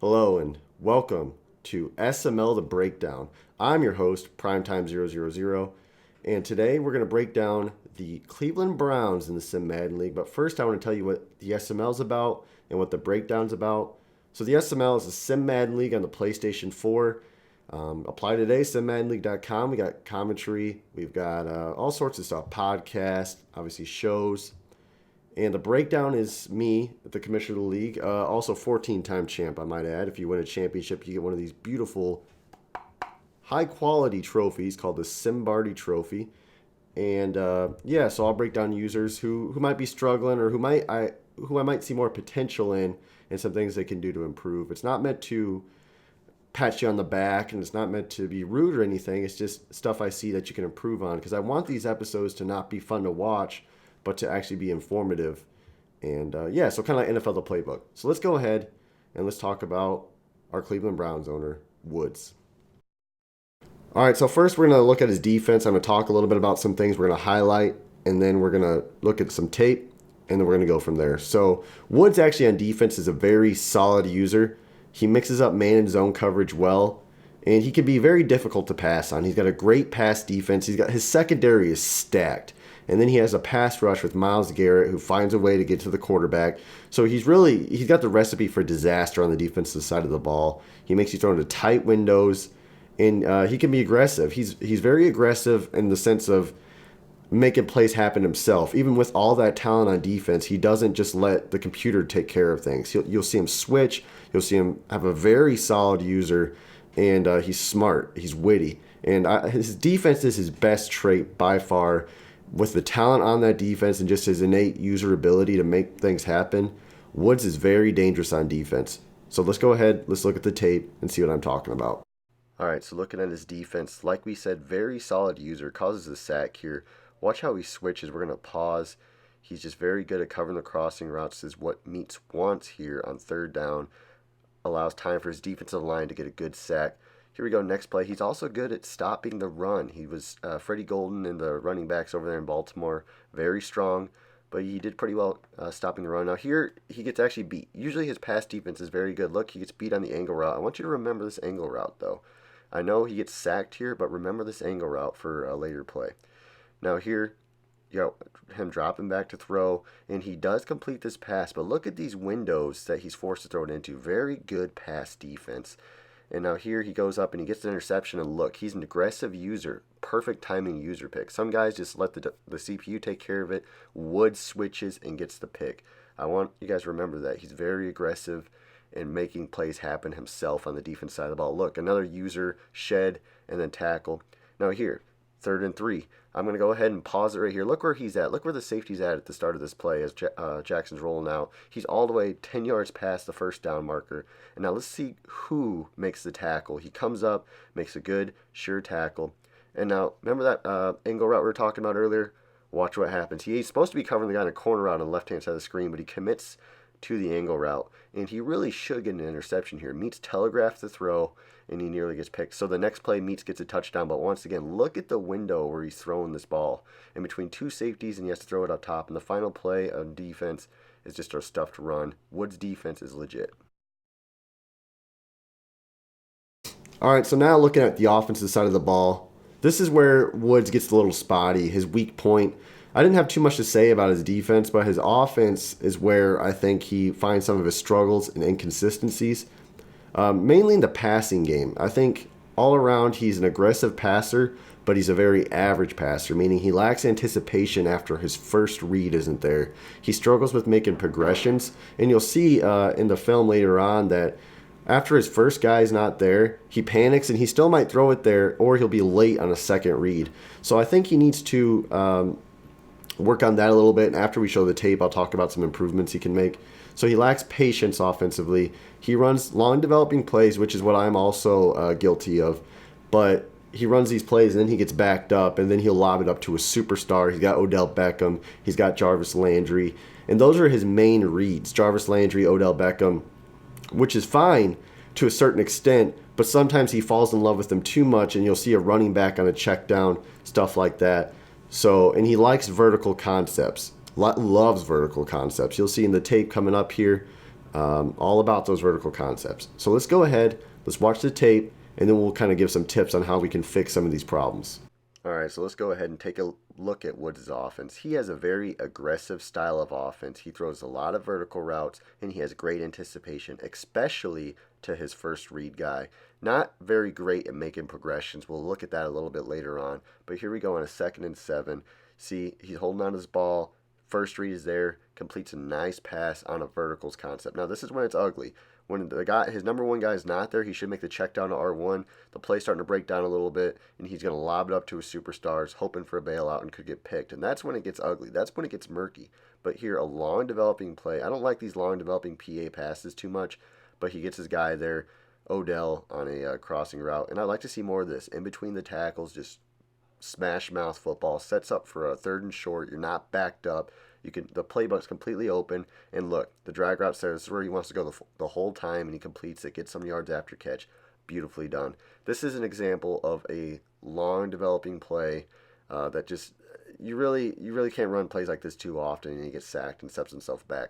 Hello and welcome to SML The Breakdown. I'm your host, Primetime000, and today we're going to break down the Cleveland Browns in the Sim Madden League. But first, I want to tell you what the SML is about and what the breakdown's about. So, the SML is a Sim Madden League on the PlayStation 4. Apply today, simmaddenleague.com. We got commentary, we've got all sorts of stuff, podcasts, obviously shows. And the breakdown is me, the commissioner of the league, also 14-time champ, I might add. If you win a championship, you get one of these beautiful, high-quality trophies called the Simbardi Trophy. And yeah, so I'll break down users who might be struggling or who I might see more potential in and some things they can do to improve. It's not meant to pat you on the back, and it's not meant to be rude or anything. It's just stuff I see that you can improve on, because I want these episodes to not be fun to watch, but to actually be informative. And yeah, so kind of like NFL The Playbook. So let's go ahead and let's talk about our Cleveland Browns owner, Woods. All right, so first we're going to look at his defense. I'm going to talk a little bit about some things we're going to highlight, and then we're going to look at some tape, and then we're going to go from there. So Woods actually on defense is a very solid user. He mixes up man and zone coverage well, and he can be very difficult to pass on. He's got a great pass defense. His secondary is stacked. And then he has a pass rush with Myles Garrett, who finds a way to get to the quarterback. So he's got the recipe for disaster on the defensive side of the ball. He makes you throw into tight windows, and he can be aggressive. He's very aggressive in the sense of making plays happen himself. Even with all that talent on defense, he doesn't just let the computer take care of things. You'll see him switch. You'll see him have a very solid user, and he's smart. He's witty. And his defense is his best trait by far. With the talent on that defense and just his innate user ability to make things happen, Woods is very dangerous on defense. So let's go ahead, let's look at the tape and see what I'm talking about. All right, so looking at his defense, like we said, very solid user, causes a sack here. Watch how he switches. We're going to pause. He's just very good at covering the crossing routes, is what Meats wants here on third down. Allows time for his defensive line to get a good sack. Here we go, next play. He's also good at stopping the run. He was Freddie Golden and the running backs over there in Baltimore. Very strong, but he did pretty well stopping the run. Now here, he gets actually beat. Usually his pass defense is very good. Look, he gets beat on the angle route. I want you to remember this angle route, though. I know he gets sacked here, but remember this angle route for a later play. Now here, him dropping back to throw, and he does complete this pass, but look at these windows that he's forced to throw it into. Very good pass defense. And now here he goes up and he gets an interception, and look, he's an aggressive user, perfect timing user pick. Some guys just let the CPU take care of it. Woods switches and gets the pick. I want you guys to remember that. He's very aggressive and making plays happen himself on the defense side of the ball. Look, another user, shed, and then tackle. Now here, 3rd and 3. I'm going to go ahead and pause it right here. Look where he's at. Look where the safety's at the start of this play as Jackson's rolling out. He's all the way 10 yards past the first down marker. And now let's see who makes the tackle. He comes up, makes a good, sure tackle. And now, remember that angle route we were talking about earlier? Watch what happens. He's supposed to be covering the guy in a corner route on the left-hand side of the screen, but he commits to the angle route. And he really should get an interception here. Meats telegraphed the throw, and he nearly gets picked. So the next play, Meats gets a touchdown. But once again, look at the window where he's throwing this ball. In between two safeties, and he has to throw it up top. And the final play of defense is just a stuffed run. Woods' defense is legit. All right, so now looking at the offensive side of the ball, this is where Woods gets a little spotty. His weak point. I didn't have too much to say about his defense, but his offense is where I think he finds some of his struggles and inconsistencies. Mainly in the passing game. I think all around he's an aggressive passer, but he's a very average passer, meaning he lacks anticipation after his first read isn't there. He struggles with making progressions, and you'll see in the film later on that after his first guy's not there, he panics and he still might throw it there, or he'll be late on a second read. So I think he needs to work on that a little bit. And after we show the tape, I'll talk about some improvements he can make. So he lacks patience offensively. He runs long developing plays, which is what I'm also guilty of. But he runs these plays and then he gets backed up and then he'll lob it up to a superstar. He's got Odell Beckham. He's got Jarvis Landry. And those are his main reads, Jarvis Landry, Odell Beckham, which is fine to a certain extent. But sometimes he falls in love with them too much and you'll see a running back on a check down, stuff like that. So, and he likes vertical concepts, loves vertical concepts. You'll see in the tape coming up here, all about those vertical concepts. So let's go ahead, let's watch the tape, and then we'll kind of give some tips on how we can fix some of these problems. All right, so let's go ahead and take a look at Woods' offense. He has a very aggressive style of offense. He throws a lot of vertical routes, and he has great anticipation, especially to his first read guy. Not very great at making progressions. We'll look at that a little bit later on. But here we go on a 2nd and 7. See, he's holding on to his ball. First read is there, completes a nice pass on a verticals concept. Now, this is when it's ugly. When the guy, his number one guy is not there, he should make the check down to R1. The play's starting to break down a little bit, and he's going to lob it up to his superstars, hoping for a bailout and could get picked. And that's when it gets ugly. That's when it gets murky. But here, a long developing play. I don't like these long developing PA passes too much, but he gets his guy there, Odell, on a crossing route. And I'd like to see more of this. In between the tackles, just smash mouth football. Sets up for a 3rd and short. You're not backed up. The playbook's completely open, and look, the drag route's there. This is where he wants to go the whole time, and he completes it, gets some yards after catch. Beautifully done. This is an example of a long developing play that just you really can't run plays like this too often, and he gets sacked and steps himself back.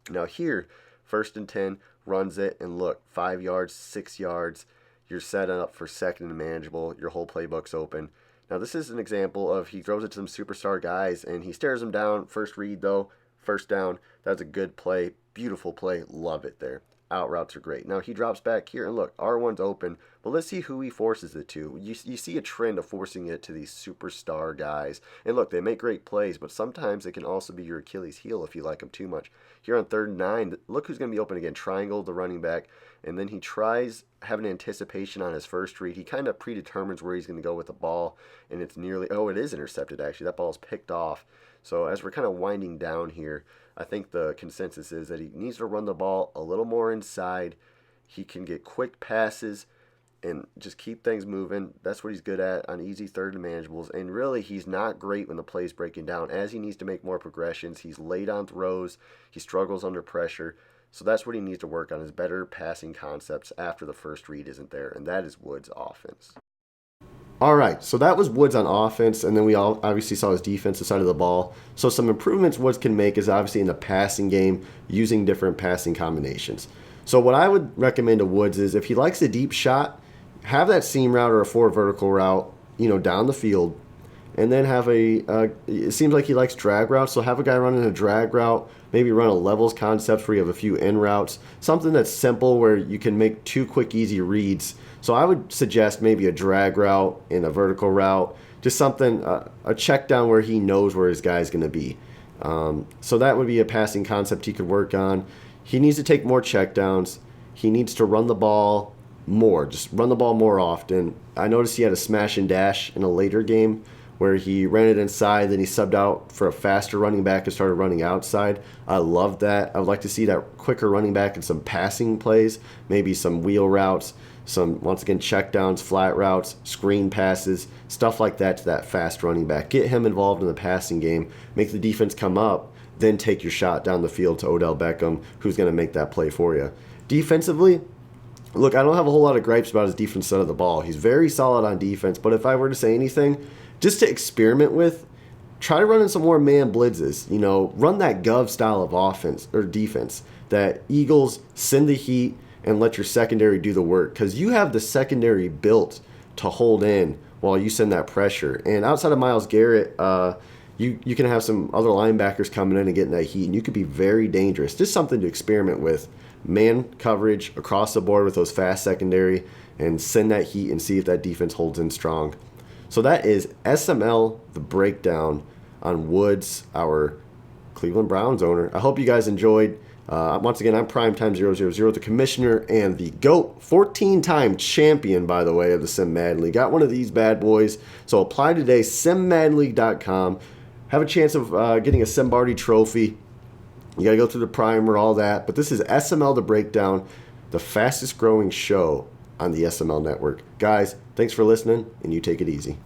Now here, 1st and 10, runs it, and look, 5 yards, 6 yards. You're set up for 2nd and manageable. Your whole playbook's open. Now, this is an example of he throws it to some superstar guys, and he stares them down. First read, though, 1st down. That's a good play. Beautiful play. Love it there. Out routes are great. Now, he drops back here, and look, R1's open. But let's see who he forces it to. You see a trend of forcing it to these superstar guys. And look, they make great plays, but sometimes it can also be your Achilles heel if you like them too much. Here on 3rd and 9, look who's going to be open again. Triangle the running back. And then he tries having anticipation on his first read. He kind of predetermines where he's going to go with the ball, and it's nearly, it is intercepted actually. That ball's picked off. So as we're kind of winding down here, I think the consensus is that he needs to run the ball a little more inside. He can get quick passes and just keep things moving. That's what he's good at on easy 3rd and manageables. And really, he's not great when the play's breaking down. As he needs to make more progressions, he's late on throws. He struggles under pressure. So that's what he needs to work on, is better passing concepts after the first read isn't there, and that is Woods' offense. All right, so that was Woods on offense, and then we all obviously saw his defensive side of the ball. So some improvements Woods can make is obviously in the passing game, using different passing combinations. So what I would recommend to Woods is if he likes a deep shot, have that seam route or a 4 vertical route, down the field, and then have it seems like he likes drag routes, so have a guy running a drag route, maybe run a levels concept where you have a few in routes, something that's simple where you can make 2 quick, easy reads. So I would suggest maybe a drag route and a vertical route, just something, a check down where he knows where his guy's going to be. So that would be a passing concept he could work on. He needs to take more check downs. He needs to run the ball more, just run the ball more often. I noticed he had a smash and dash in a later game where he ran it inside, then he subbed out for a faster running back and started running outside. I love that. I would like to see that quicker running back and some passing plays, maybe some wheel routes, some, once again, check downs, flat routes, screen passes, stuff like that to that fast running back. Get him involved in the passing game, make the defense come up, then take your shot down the field to Odell Beckham, who's going to make that play for you. Defensively, look, I don't have a whole lot of gripes about his defense side of the ball. He's very solid on defense, but if I were to say anything, just to experiment with, try running some more man blitzes. Run that Gov style of offense or defense that Eagles send the heat and let your secondary do the work, because you have the secondary built to hold in while you send that pressure. And outside of Myles Garrett, you can have some other linebackers coming in and getting that heat, and you could be very dangerous. Just something to experiment with. Man coverage across the board with those fast secondary, and send that heat and see if that defense holds in strong. So that is SML, the breakdown on Woods, our Cleveland Browns owner. I hope you guys enjoyed. Once again, I'm Primetime000, the commissioner and the GOAT, 14-time champion, by the way, of the Sim Madden League. Got one of these bad boys. So apply today, simmaddenleague.com. Have a chance of getting a Simbardi trophy. You got to go through the primer, all that. But this is SML, the breakdown, the fastest growing show on the SML network. Guys, thanks for listening, and you take it easy.